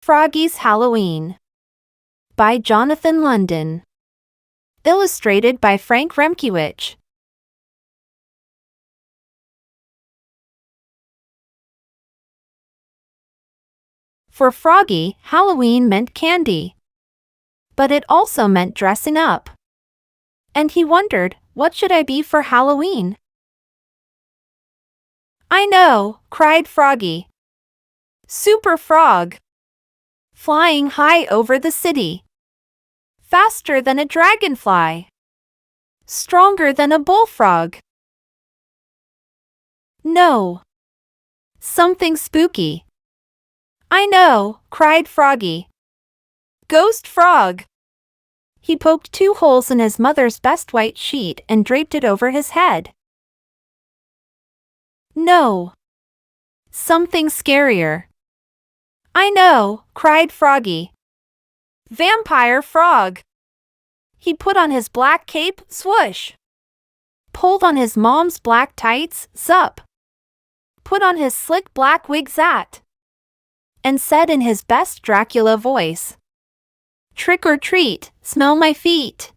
Froggy's Halloween by Jonathan London. Illustrated by Frank Remkiewicz. For Froggy, Halloween meant candy. But it also meant dressing up. And he wondered, what should I be for Halloween? I know, cried Froggy. Super Frog. Flying high over the city. Faster than a dragonfly. Stronger than a bullfrog. No. Something spooky. I know, cried Froggy. Ghost Frog. He poked 2 holes in his mother's best white sheet and draped it over his head. No. Something scarier. I know, cried Froggy. Vampire Frog. He put on his black cape, swoosh. Pulled on his mom's black tights, zup. Put on his slick black wig, zat. And said in his best Dracula voice, trick or treat, smell my feet.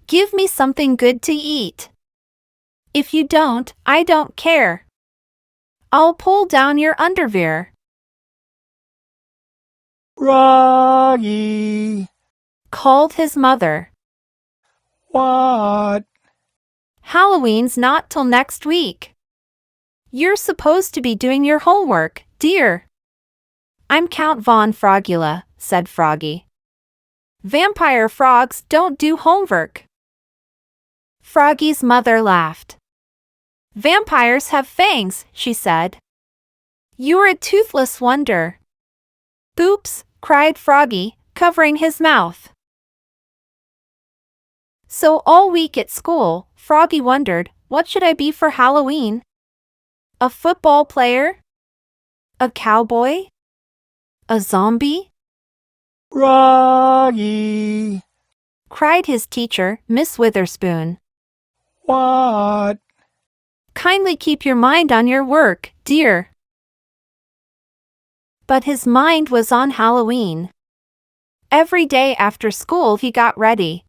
Give me something good to eat. If you don't, I don't care. I'll pull down your underwear. Froggy, called his mother. What? Halloween's not till next week. You're supposed to be doing your homework, dear. I'm Count Von Frogula, said Froggy. Vampire frogs don't do homework. Froggy's mother laughed. Vampires have fangs, she said. You're a toothless wonder. Oops, cried Froggy, covering his mouth. So all week at school, Froggy wondered, what should I be for Halloween? A football player? A cowboy? A zombie? Froggy, cried his teacher, Miss Witherspoon. What? Kindly keep your mind on your work, dear. But his mind was on Halloween. Every day after school he got ready.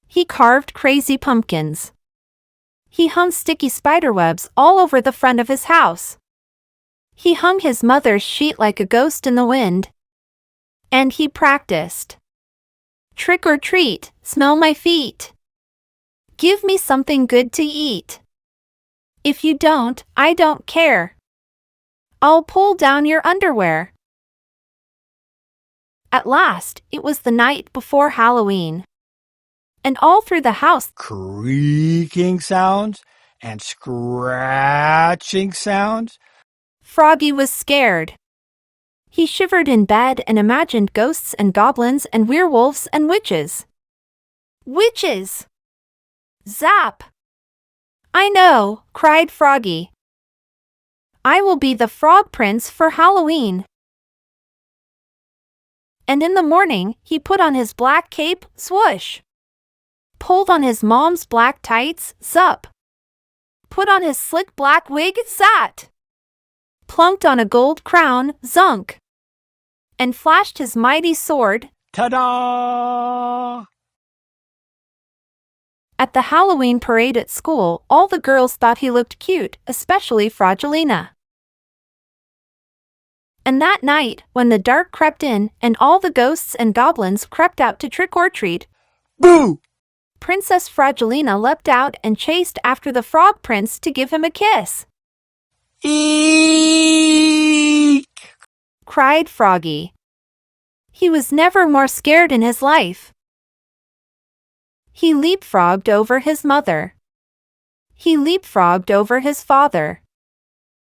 He carved crazy pumpkins. He hung sticky spiderwebs all over the front of his house. He hung his mother's sheet like a ghost in the wind. And he practiced. Trick or treat, smell my feet. Give me something good to eat. If you don't, I don't care. I'll pull down your underwear. At last, it was the night before Halloween. And all through the house, creaking sounds and scratching sounds. Froggy was scared. He shivered in bed and imagined ghosts and goblins and werewolves and witches. Witches! Zap! I know, cried Froggy. I will be the Frog Prince for Halloween. And in the morning, he put on his black cape, swoosh. Pulled on his mom's black tights, zup. Put on his slick black wig, zat. Plunked on a gold crown, zunk. And flashed his mighty sword, ta-da! At the Halloween parade at school, all the girls thought he looked cute, especially Frogilina. And that night, when the dark crept in and all the ghosts and goblins crept out to trick or treat, boo! Princess Frogilina leapt out and chased after the Frog Prince to give him a kiss. Eek! cried Froggy. He was never more scared in his life. He leapfrogged over his mother. He leapfrogged over his father.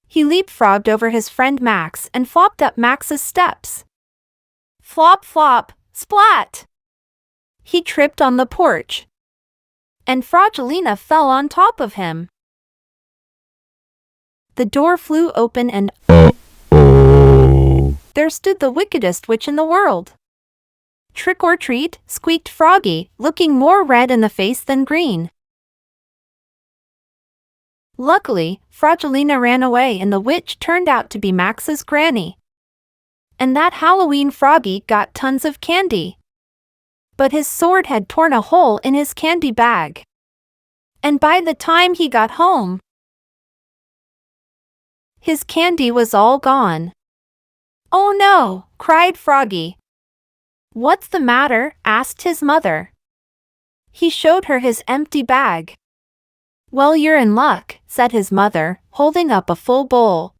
He leapfrogged over his friend Max and flopped up Max's steps. Flop, flop, splat! He tripped on the porch. And Frogilina fell on top of him. The door flew open and there stood the wickedest witch in the world. Trick or treat, squeaked Froggy, looking more red in the face than green. Luckily, Frogilina ran away and the witch turned out to be Max's granny. And that Halloween Froggy got tons of candy. But his sword had torn a hole in his candy bag. And by the time he got home, his candy was all gone. "Oh no!" cried Froggy. "What's the matter?" asked his mother. He showed her his empty bag. "Well, you're in luck," said his mother, holding up a full bowl.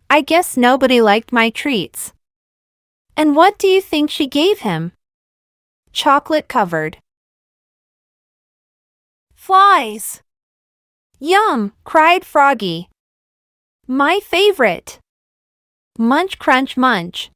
"I guess nobody liked my treats." And what do you think she gave him? Chocolate covered. "Flies!" "Yum!" cried Froggy. "My favorite!" Munch, crunch, munch.